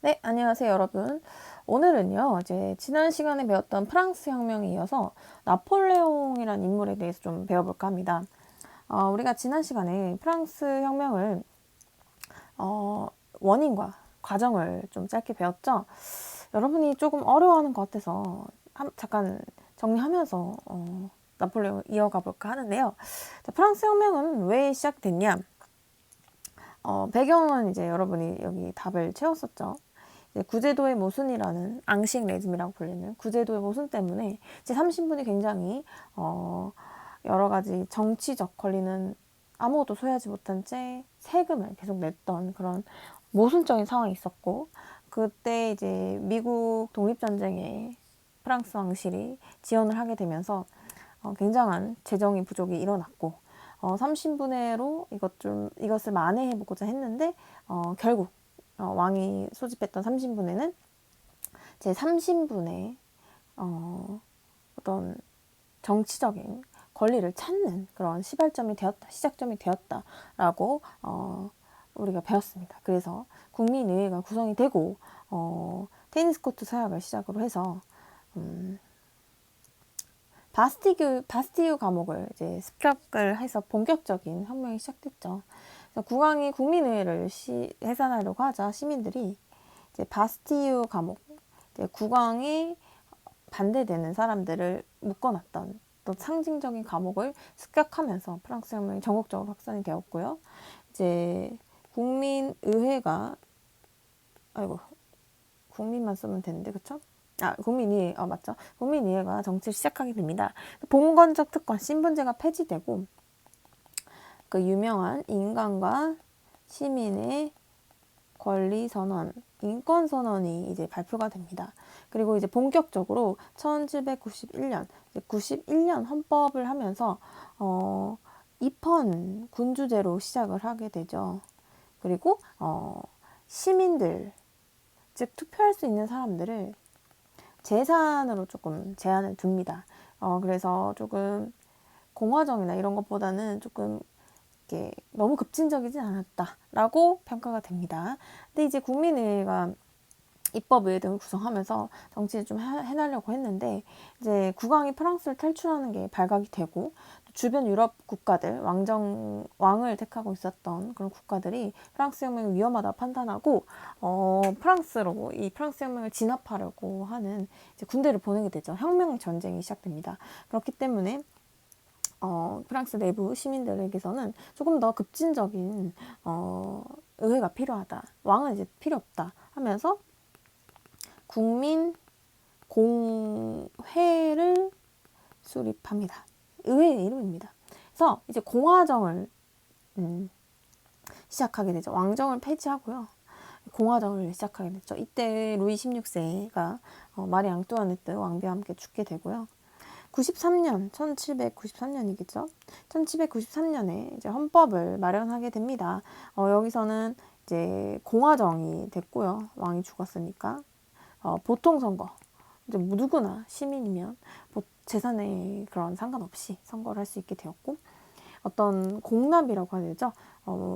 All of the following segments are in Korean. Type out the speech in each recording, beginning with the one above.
네, 안녕하세요, 여러분. 오늘은요, 이제 지난 시간에 배웠던 프랑스 혁명에 이어서 나폴레옹이란 인물에 대해서 좀 배워볼까 합니다. 우리가 지난 시간에 프랑스 혁명을, 어, 원인과 과정을 좀 짧게 배웠죠? 여러분이 조금 어려워하는 것 같아서 잠깐 정리하면서, 나폴레옹을 이어가 볼까 하는데요. 자, 프랑스 혁명은 왜 시작됐냐? 배경은 이제 여러분이 여기 답을 채웠었죠. 구제도의 모순이라는 앙식 레즘이라고 불리는 구제도의 모순 때문에 제3신분이 굉장히 여러 가지 정치적 권리는 아무것도 소유하지 못한 채 세금을 계속 냈던 그런 모순적인 상황이 있었고, 그때 이제 미국 독립전쟁에 프랑스 왕실이 지원을 하게 되면서 굉장한 재정의 부족이 일어났고, 3신분해로 이것을 만회해보고자 했는데, 결국 왕이 소집했던 3신분해는 제 3신분의 어떤 정치적인 권리를 찾는 그런 시작점이 되었다라고 우리가 배웠습니다. 그래서 국민의회가 구성이 되고 테니스 코트 서약을 시작으로 해서 바스티유 감옥을 이제 습격을 해서 본격적인 혁명이 시작됐죠. 그래서 국왕이 국민의회를 해산하려고 하자 시민들이 이제 바스티유 감옥, 이제 국왕이 반대되는 사람들을 묶어놨던 또 상징적인 감옥을 습격하면서 프랑스 혁명이 전국적으로 확산이 되었고요. 이제 국민의회가 아이고 국민만 쓰면 되는데 그쵸? 국민의회 맞죠? 국민의회가 정치를 시작하게 됩니다. 봉건적 특권 신분제가 폐지되고 그 유명한 인간과 시민의 권리 선언, 인권 선언이 이제 발표가 됩니다. 그리고 이제 본격적으로 1791년, 91년 헌법을 하면서 입헌 군주제로 시작을 하게 되죠. 그리고 시민들, 즉 투표할 수 있는 사람들을 재산으로 조금 제한을 둡니다. 그래서 조금 공화정이나 이런 것보다는 조금 이게 너무 급진적이진 않았다라고 평가가 됩니다. 근데 이제 국민의회가 입법의회 등을 구성하면서 정치를 좀 해나려고 했는데 이제 국왕이 프랑스를 탈출하는 게 발각이 되고 주변 유럽 국가들 왕을 택하고 있었던 그런 국가들이 프랑스 혁명이 위험하다 판단하고 프랑스로 이 프랑스 혁명을 진압하려고 하는 이제 군대를 보내게 되죠. 혁명 전쟁이 시작됩니다. 그렇기 때문에 프랑스 내부 시민들에게서는 조금 더 급진적인 의회가 필요하다. 왕은 이제 필요 없다 하면서 국민 공회를 수립합니다. 의회의 이름입니다. 그래서 이제 공화정을 시작하게 되죠. 왕정을 폐지하고요. 공화정을 시작하게 됐죠. 이때 루이 16세가 마리 앙뚜아네트 왕비와 함께 죽게 되고요. 93년, 1793년이겠죠. 1793년에 이제 헌법을 마련하게 됩니다. 여기서는 이제 공화정이 됐고요. 왕이 죽었으니까. 보통 선거. 이제 누구나 시민이면 재산에 그런 상관없이 선거를 할 수 있게 되었고, 어떤 공납이라고 해야 되죠.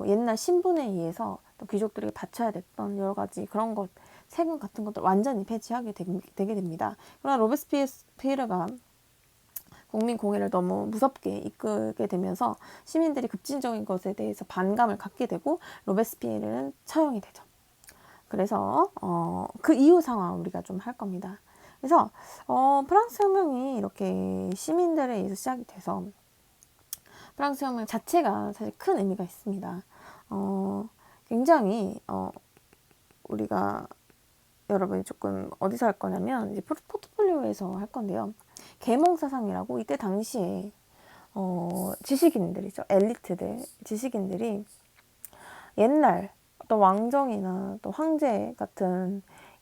옛날 신분에 의해서 또 귀족들에게 바쳐야 됐던 여러 가지 그런 것, 세금 같은 것들 완전히 폐지하게 되게 됩니다. 그러나 로베스피에르가 국민 공회를 너무 무섭게 이끌게 되면서 시민들이 급진적인 것에 대해서 반감을 갖게 되고 로베스피에르는 처형이 되죠. 그래서 그 이후 상황 우리가 좀 할 겁니다. 그래서 프랑스 혁명이 이렇게 시민들에 의해서 시작이 돼서 프랑스 혁명 자체가 사실 큰 의미가 있습니다. 굉장히 우리가 여러분이 조금 어디서 할 거냐면 이제 포트폴리오에서 할 건데요. 계몽사상이라고 이때 당시에 지식인들이죠. 엘리트들, 지식인들이 옛날 어떤 왕정이나 또 황제 같은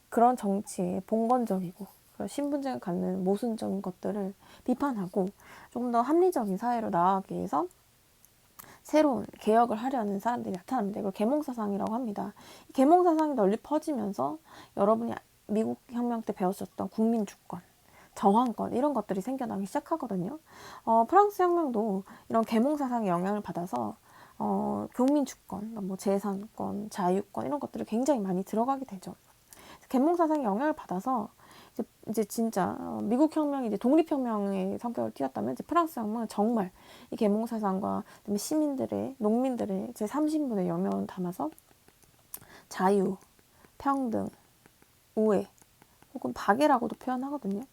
그런 정치에 봉건적이고 그런 신분증을 갖는 모순적인 것들을 비판하고 조금 더 합리적인 사회로 나아가기 위해서 새로운 개혁을 하려는 사람들이 나타납니다. 이걸 계몽사상이라고 합니다. 계몽사상이 널리 퍼지면서 여러분이 미국 혁명 때 배웠었던 국민주권, 저항권 이런 것들이 생겨나기 시작하거든요. 프랑스 혁명도 이런 계몽사상의 영향을 받아서 국민주권, 뭐 재산권, 자유권 이런 것들이 굉장히 많이 들어가게 되죠. 계몽사상의 영향을 받아서 이제 진짜 미국 혁명이 이제 독립혁명의 성격을 띠었다면 이제 프랑스 혁명은 정말 이 계몽사상과 그다음에 시민들의 농민들의 제 30분의 영역을 담아서 자유, 평등, 우애 혹은 박애라고도 표현하거든요.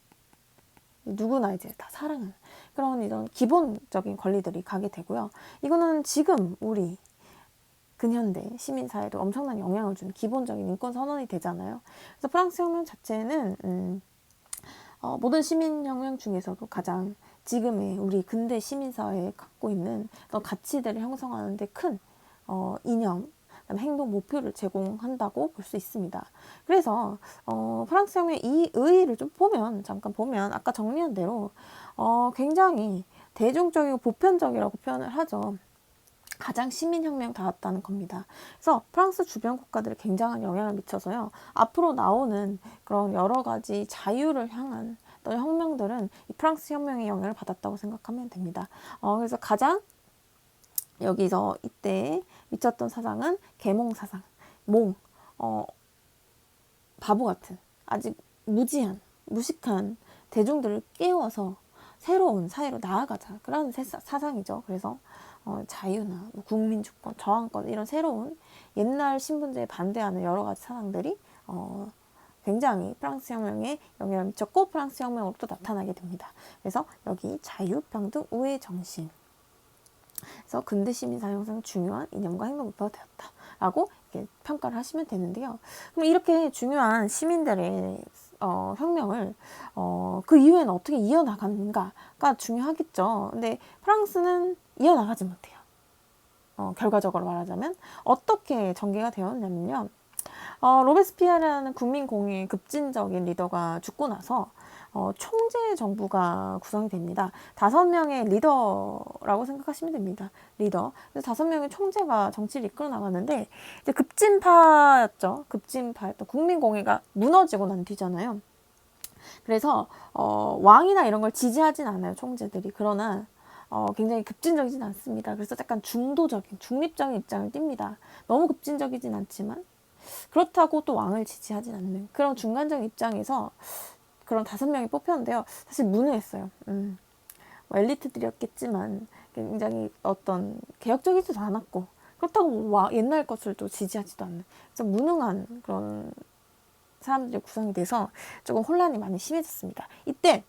누구나 이제 다 사랑하는 그런 이런 기본적인 권리들이 가게 되고요. 이거는 지금 우리 근현대 시민사회도 엄청난 영향을 주는 기본적인 인권 선언이 되잖아요. 그래서 프랑스 혁명 자체는 모든 시민혁명 중에서도 가장 지금의 우리 근대 시민사회에 갖고 있는 어떤 가치들을 형성하는 데 큰 이념, 행동 목표를 제공한다고 볼 수 있습니다. 그래서 프랑스 혁명의 이 의의를 좀 잠깐 보면 아까 정리한 대로 굉장히 대중적이고 보편적이라고 표현을 하죠. 가장 시민혁명다웠다는 겁니다. 그래서 프랑스 주변 국가들에 굉장한 영향을 미쳐서요. 앞으로 나오는 그런 여러 가지 자유를 향한 어떤 혁명들은 이 프랑스 혁명의 영향을 받았다고 생각하면 됩니다. 그래서 가장 여기서 이때 미쳤던 사상은 계몽 사상, 바보 같은 아직 무식한 대중들을 깨워서 새로운 사회로 나아가자 그런 사상이죠. 그래서 자유나 국민주권, 저항권 이런 새로운 옛날 신분제에 반대하는 여러 가지 사상들이 굉장히 프랑스 혁명에 영향을 미쳤고 프랑스 혁명으로 또 나타나게 됩니다. 그래서 여기 자유, 평등, 우애 정신 그래서 근대 시민사회 형성에 중요한 이념과 행동 목표가 되었다라고 이렇게 평가를 하시면 되는데요. 그럼 이렇게 중요한 시민들의 혁명을 그 이후에는 어떻게 이어나가는가가 중요하겠죠. 근데 프랑스는 이어나가지 못해요. 결과적으로 말하자면 어떻게 전개가 되었냐면요. 로베스피에르라는 국민공의의 급진적인 리더가 죽고 나서 총재 정부가 구성이 됩니다. 5명의 리더라고 생각하시면 됩니다. 리더. 그래서 5명의 총재가 정치를 이끌어 나가는데 이제 급진파였죠. 급진파였던 국민공의가 무너지고 난 뒤잖아요. 그래서 왕이나 이런 걸 지지하진 않아요. 총재들이. 그러나 굉장히 급진적이진 않습니다. 그래서 약간 중도적인, 중립적인 입장을 띱니다. 너무 급진적이진 않지만 그렇다고 또 왕을 지지하진 않는 그런 중간적인 입장에서 그런 5명이 뽑혔는데요. 사실 무능했어요. 엘리트들이었겠지만 굉장히 어떤 개혁적이지도 않았고 그렇다고 옛날 것을 또 지지하지도 않는 그래서 무능한 그런 사람들이 구성이 돼서 조금 혼란이 많이 심해졌습니다. 이때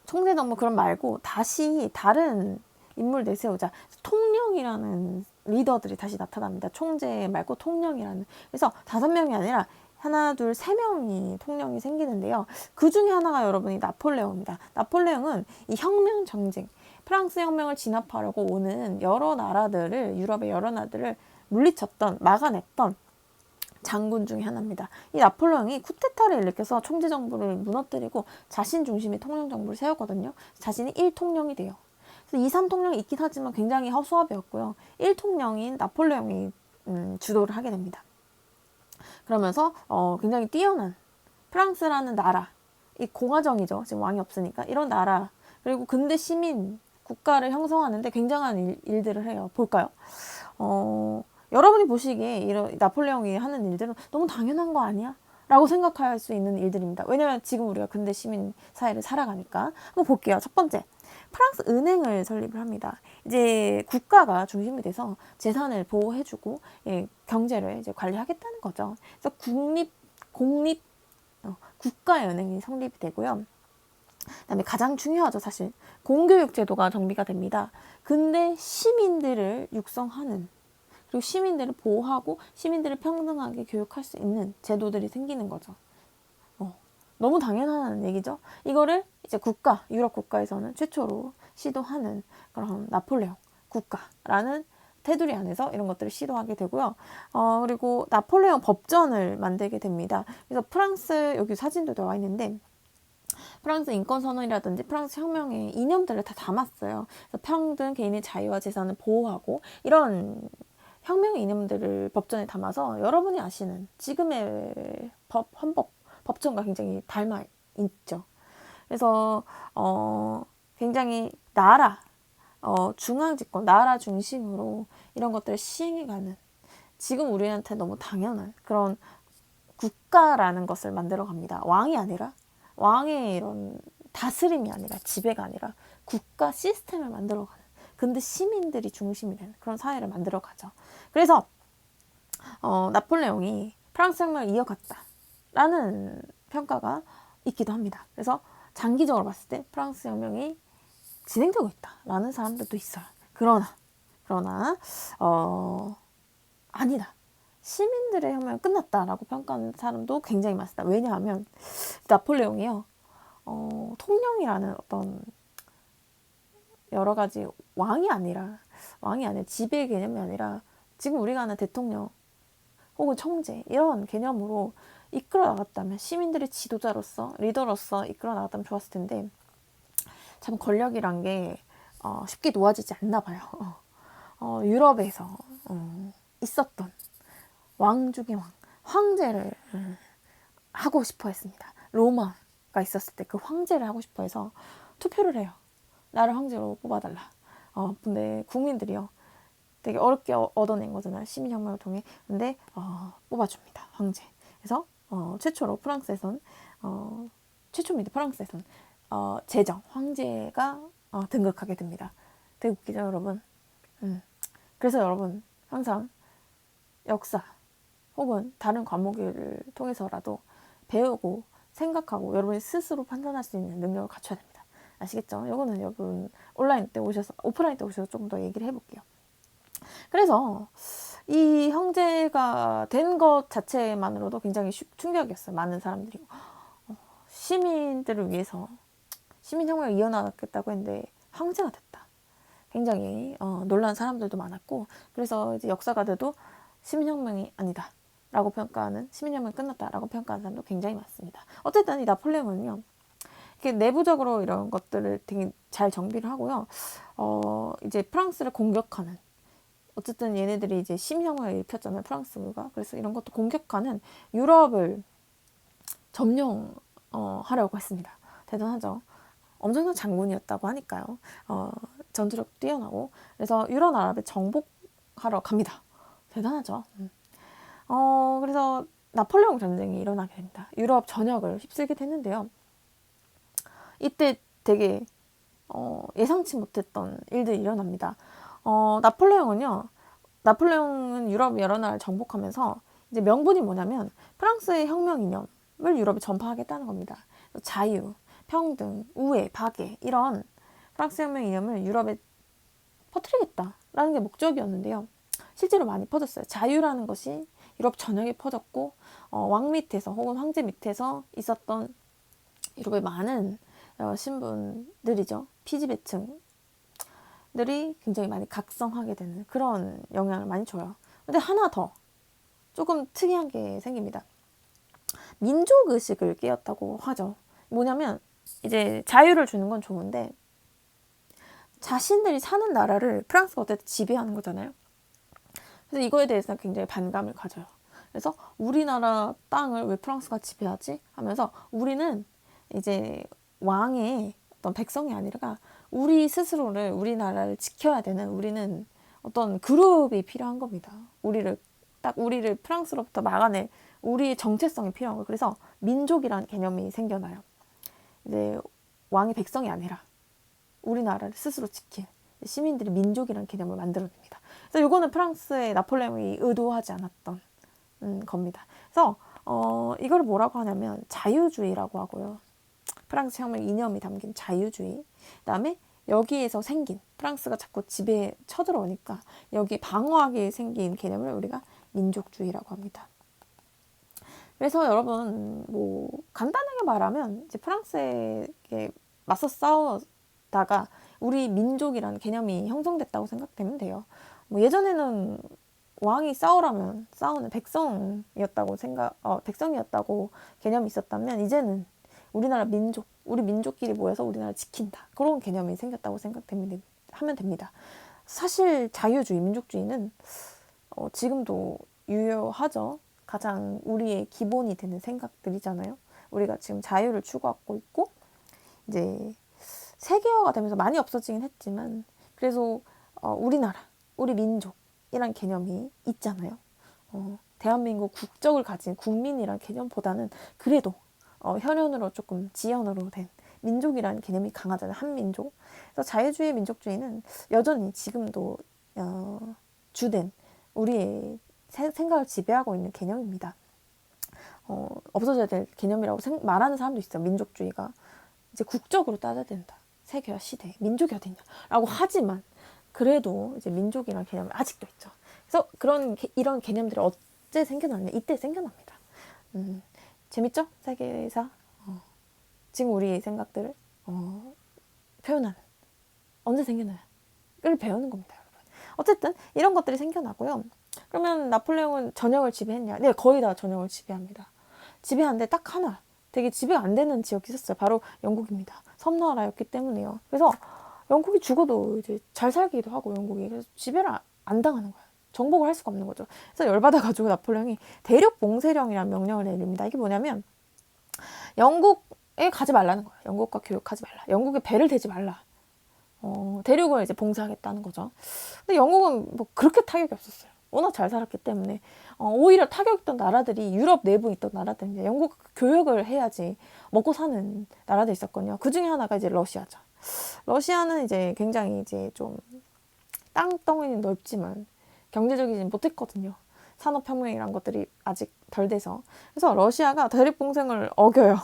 총재 정부 그런 말고 다시 다른 인물 내세우자 통령이라는 리더들이 다시 나타납니다. 총재 말고 통령이라는. 그래서 5명이 아니라 하나, 둘, 3명이 통령이 생기는데요. 그 중에 하나가 여러분이 나폴레옹입니다. 나폴레옹은 이 혁명 전쟁, 프랑스 혁명을 진압하려고 오는 여러 나라들을, 유럽의 여러 나라들을 물리쳤던, 막아냈던 장군 중에 하나입니다. 이 나폴레옹이 쿠데타를 일으켜서 총재 정부를 무너뜨리고 자신 중심의 통령 정부를 세웠거든요. 자신이 1통령이 돼요. 그래서 2, 3통령이 있긴 하지만 굉장히 허수아비였고요. 1통령인 나폴레옹이 주도를 하게 됩니다. 그러면서 굉장히 뛰어난 프랑스라는 나라, 이 공화정이죠. 지금 왕이 없으니까 이런 나라 그리고 근대 시민 국가를 형성하는데 굉장한 일들을 해요. 볼까요? 여러분이 보시기에 이런 나폴레옹이 하는 일들은 너무 당연한 거 아니야? 라고 생각할 수 있는 일들입니다. 왜냐면 지금 우리가 근대 시민 사회를 살아가니까. 한번 볼게요. 첫 번째, 프랑스 은행을 설립을 합니다. 이제 국가가 중심이 돼서 재산을 보호해주고 경제를 이제 관리하겠다는 거죠. 그래서 공립 국가의 은행이 성립이 되고요. 그다음에 가장 중요하죠, 사실 공교육 제도가 정비가 됩니다. 근데 시민들을 육성하는 그리고 시민들을 보호하고 시민들을 평등하게 교육할 수 있는 제도들이 생기는 거죠. 너무 당연한 얘기죠. 이거를 이제 유럽 국가에서는 최초로 시도하는 그런 나폴레옹 국가라는 테두리 안에서 이런 것들을 시도하게 되고요. 그리고 나폴레옹 법전을 만들게 됩니다. 그래서 프랑스, 여기 사진도 나와 있는데, 프랑스 인권선언이라든지 프랑스 혁명의 이념들을 다 담았어요. 그래서 평등, 개인의 자유와 재산을 보호하고 이런 혁명의 이념들을 법전에 담아서 여러분이 아시는 지금의 헌법, 법전과 굉장히 닮아 있죠. 그래서 굉장히 중앙집권, 나라 중심으로 이런 것들을 시행해가는 지금 우리한테 너무 당연한 그런 국가라는 것을 만들어 갑니다. 왕이 아니라, 왕의 이런 다스림이 아니라, 지배가 아니라 국가 시스템을 만들어 가는, 근데 시민들이 중심이 되는 그런 사회를 만들어 가죠. 그래서 나폴레옹이 프랑스 혁명을 이어갔다라는 평가가 있기도 합니다. 그래서 장기적으로 봤을 때 프랑스 혁명이 진행되고 있다라는 사람들도 있어요. 그러나 아니다. 시민들의 혁명이 끝났다라고 평가하는 사람도 굉장히 많습니다. 왜냐하면 나폴레옹이요, 통령이라는 어떤 여러 가지 왕이 아니라 지배 개념이 아니라 지금 우리가 아는 대통령 혹은 총재 이런 개념으로 이끌어 나갔다면, 시민들의 지도자로서 리더로서 이끌어 나갔다면 좋았을 텐데, 참 권력이란 게 쉽게 놓아지지 않나 봐요. 유럽에서 있었던 왕 중의 황제를 하고 싶어 했습니다. 로마가 있었을 때 그 황제를 하고 싶어 해서 투표를 해요. 나를 황제로 뽑아달라. 근데 국민들이요, 되게 어렵게 얻어낸 거잖아요. 시민혁명을 통해. 근데 뽑아줍니다. 황제. 그래서 최초로 프랑스에선 최초입니다. 프랑스에선 제정 황제가 등극하게 됩니다. 되게 웃기죠, 여러분. 그래서 여러분 항상 역사 혹은 다른 과목을 통해서라도 배우고 생각하고 여러분이 스스로 판단할 수 있는 능력을 갖춰야 됩니다. 아시겠죠? 이거는 여러분 오프라인 때 오셔서 조금 더 얘기를 해볼게요. 그래서 이 형제가 된 것 자체만으로도 굉장히 충격이었어요. 많은 사람들이 시민들을 위해서 시민혁명을 이어나가겠다고 했는데 황제가 됐다. 굉장히 놀란 사람들도 많았고, 그래서 이제 역사가들도 시민혁명이 아니다 라고 평가하는, 시민혁명이 끝났다라고 평가하는 사람도 굉장히 많습니다. 어쨌든 이 나폴레옹은요, 이렇게 내부적으로 이런 것들을 되게 잘 정비를 하고요. 이제 프랑스를 공격하는, 어쨌든 얘네들이 이제 시민혁명을 일으켰잖아요, 프랑스가. 그래서 이런 것도 공격하는 유럽을 점령하려고 했습니다. 대단하죠. 엄청난 장군이었다고 하니까요. 전투력 뛰어나고, 그래서 유럽 나라를 정복하러 갑니다. 대단하죠. 그래서 나폴레옹 전쟁이 일어나게 됩니다. 유럽 전역을 휩쓸게 됐는데요. 이때 되게 예상치 못했던 일들이 일어납니다. 나폴레옹은 유럽 여러 나라를 정복하면서 이제 명분이 뭐냐면 프랑스의 혁명 이념을 유럽에 전파하겠다는 겁니다. 자유, 평등, 우애, 박애 이런 프랑스 혁명 이념을 유럽에 퍼뜨리겠다라는 게 목적이었는데요. 실제로 많이 퍼졌어요. 자유라는 것이 유럽 전역에 퍼졌고, 왕 밑에서 혹은 황제 밑에서 있었던 유럽의 많은 신분들이죠. 피지계층들이 굉장히 많이 각성하게 되는 그런 영향을 많이 줘요. 근데 하나 더 조금 특이한 게 생깁니다. 민족의식을 깨었다고 하죠. 뭐냐면 이제 자유를 주는 건 좋은데 자신들이 사는 나라를 프랑스가 어쨌든 지배하는 거잖아요. 그래서 이거에 대해서 굉장히 반감을 가져요. 그래서 우리나라 땅을 왜 프랑스가 지배하지? 하면서 우리는 이제 왕의 어떤 백성이 아니라 우리 스스로를, 우리나라를 지켜야 되는, 우리는 어떤 그룹이 필요한 겁니다. 우리를 프랑스로부터 막아낼 우리의 정체성이 필요한 거예요. 그래서 민족이라는 개념이 생겨나요. 이제 왕의 백성이 아니라 우리나라를 스스로 지킬 시민들이 민족이라는 개념을 만들어냅니다. 그래서 이거는 프랑스의 나폴레옹이 의도하지 않았던 겁니다. 그래서 이걸 뭐라고 하냐면 자유주의라고 하고요. 프랑스 혁명 이념이 담긴 자유주의. 그다음에 여기에서 생긴, 프랑스가 자꾸 지배에 쳐들어오니까 여기 방어하기 생긴 개념을 우리가 민족주의라고 합니다. 그래서 여러분 뭐 간단하게 말하면 이제 프랑스에게 맞서 싸우다가 우리 민족이라는 개념이 형성됐다고 생각되면 돼요. 뭐 예전에는 왕이 싸우라면 싸우는 백성이었다고 개념이 있었다면, 이제는 우리나라 우리 민족끼리 모여서 우리나라를 지킨다. 그런 개념이 생겼다고 하면 됩니다. 사실 자유주의, 민족주의는 지금도 유효하죠. 가장 우리의 기본이 되는 생각들이잖아요. 우리가 지금 자유를 추구하고 있고, 이제 세계화가 되면서 많이 없어지긴 했지만, 그래서 우리나라, 우리 민족이란 개념이 있잖아요. 대한민국 국적을 가진 국민이란 개념보다는 그래도 혈연으로 조금 지연으로 된 민족이라는 개념이 강하잖아요. 한민족. 그래서 자유주의 민족주의는 여전히 지금도 주된 우리의 생각을 지배하고 있는 개념입니다. 없어져야 될 개념이라고 말하는 사람도 있어요. 민족주의가 이제 국적으로 따져야 된다. 세계와 시대, 민족이 어딨냐라고 하지만 그래도 이제 민족이라는 개념이 아직도 있죠. 그래서 이런 개념들이 언제 생겨났냐? 이때 생겨납니다. 재밌죠? 세계사. 지금 우리의 생각들을 표현하는 언제 생겨나요?를 배우는 겁니다, 여러분. 어쨌든 이런 것들이 생겨나고요. 그러면 나폴레옹은 전역을 지배했냐? 네, 거의 다 전역을 지배합니다. 지배하는데 딱 하나 되게 지배가 안 되는 지역이 있었어요. 바로 영국입니다. 섬나라였기 때문에요. 그래서 영국이 죽어도 이제 잘 살기도 하고 영국이 그래서 지배를 안 당하는 거예요. 정복을 할 수가 없는 거죠. 그래서 열받아가지고 나폴레옹이 대륙 봉쇄령이라는 명령을 내립니다. 이게 뭐냐면 영국에 가지 말라는 거예요. 영국과 교역하지 말라. 영국에 배를 대지 말라. 대륙을 이제 봉쇄하겠다는 거죠. 근데 영국은 뭐 그렇게 타격이 없었어요. 워낙 잘 살았기 때문에 오히려 타격했던 나라들이 유럽 내부에 있던 나라들인데 영국 교역을 해야지 먹고 사는 나라들이 있었거든요. 그 중에 하나가 이제 러시아죠. 러시아는 이제 굉장히 이제 좀 땅덩이는 넓지만 경제적이지 못했거든요. 산업혁명이란 것들이 아직 덜 돼서. 그래서 러시아가 대륙봉쇄를 어겨요.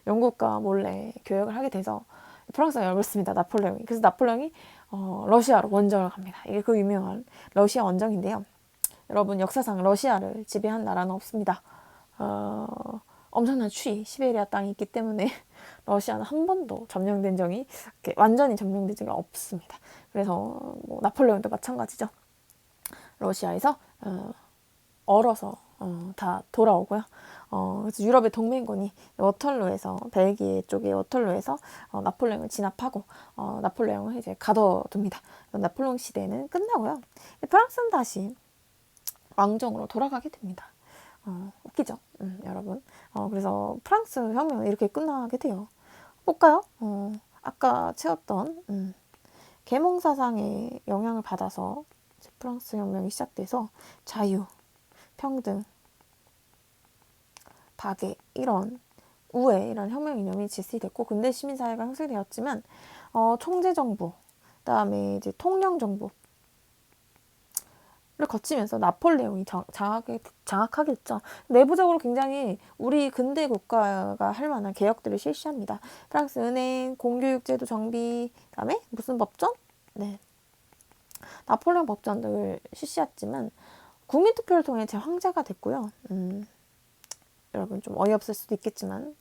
영국과 몰래 교역을 하게 돼서 프랑스가 열었습니다. 나폴레옹이. 그래서 나폴레옹이 러시아로 원정을 갑니다. 이게 그 유명한 러시아 원정인데요. 여러분 역사상 러시아를 지배한 나라는 없습니다. 엄청난 추위, 시베리아 땅이 있기 때문에 러시아는 한 번도 점령된 적이 완전히 점령된 적이 없습니다. 그래서 뭐 나폴레옹도 마찬가지죠. 러시아에서 얼어서 다 돌아오고요. 그래서 유럽의 동맹군이 워털루에서 벨기에 쪽의 워털루에서 나폴레옹을 진압하고 나폴레옹을 이제 가둬둡니다. 나폴레옹 시대는 끝나고요. 프랑스는 다시 왕정으로 돌아가게 됩니다. 웃기죠, 여러분. 그래서 프랑스 혁명은 이렇게 끝나게 돼요. 볼까요? 아까 채웠던 계몽 사상의 영향을 받아서 프랑스 혁명이 시작돼서 자유, 평등, 박애 이런 우애 이런 혁명 이념이 질시됐고 근대 시민사회가 형성되었지만 총재정부 그다음에 이제 통령정부 를 거치면서 나폴레옹이 장악하게 됐죠. 내부적으로 굉장히 우리 근대 국가가 할 만한 개혁들을 실시합니다. 프랑스 은행, 공교육제도 정비, 그다음에 무슨 법전? 네, 나폴레옹 법전을 실시했지만 국민투표를 통해 제 황제가 됐고요. 여러분 좀 어이없을 수도 있겠지만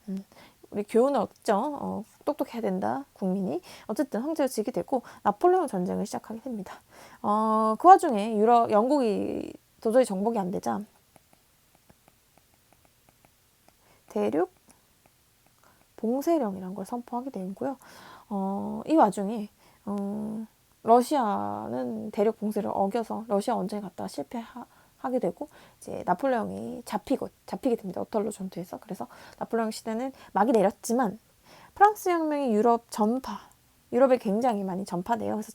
우리 교훈을 얻죠. 똑똑해야 된다 국민이. 어쨌든 황제를 지게 되고 나폴레옹 전쟁을 시작하게 됩니다. 그 와중에 영국이 도저히 정복이 안 되자 대륙 봉쇄령이라는 걸 선포하게 되고요. 이 와중에 러시아는 대륙 봉쇄를 어겨서 러시아 원정에 갔다가 실패하게 되고 이제 나폴레옹이 잡히게 됩니다. 워털루 전투에서. 그래서 나폴레옹 시대는 막이 내렸지만 프랑스 혁명이 유럽에 굉장히 많이 전파돼요. 그래서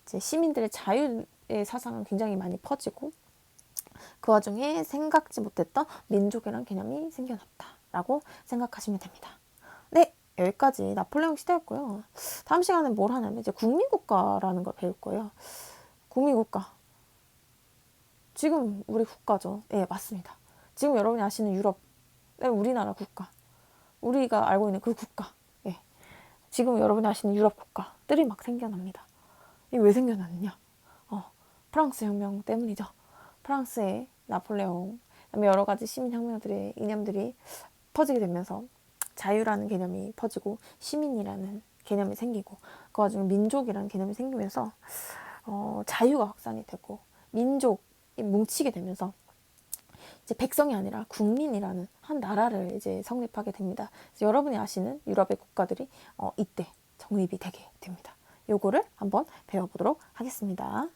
이제 시민들의 자유의 사상은 굉장히 많이 퍼지고 그 와중에 생각지 못했던 민족이라는 개념이 생겨났다라고 생각하시면 됩니다. 네, 여기까지 나폴레옹 시대였고요. 다음 시간에 뭘 하냐면 이제 국민국가라는 걸 배울 거예요. 국민국가. 지금 우리 국가죠. 예, 맞습니다. 지금 여러분이 아시는 유럽, 우리나라 국가. 우리가 알고 있는 그 국가. 예. 지금 여러분이 아시는 유럽 국가들이 막 생겨납니다. 이게 왜 생겨났느냐? 프랑스 혁명 때문이죠. 프랑스의 나폴레옹, 그다음에 여러 가지 시민혁명들의 이념들이 퍼지게 되면서 자유라는 개념이 퍼지고 시민이라는 개념이 생기고 그 와중에 민족이라는 개념이 생기면서 자유가 확산이 되고 민족이 뭉치게 되면서 이제 백성이 아니라 국민이라는 한 나라를 이제 성립하게 됩니다. 그래서 여러분이 아시는 유럽의 국가들이 이때 정립이 되게 됩니다. 요거를 한번 배워보도록 하겠습니다.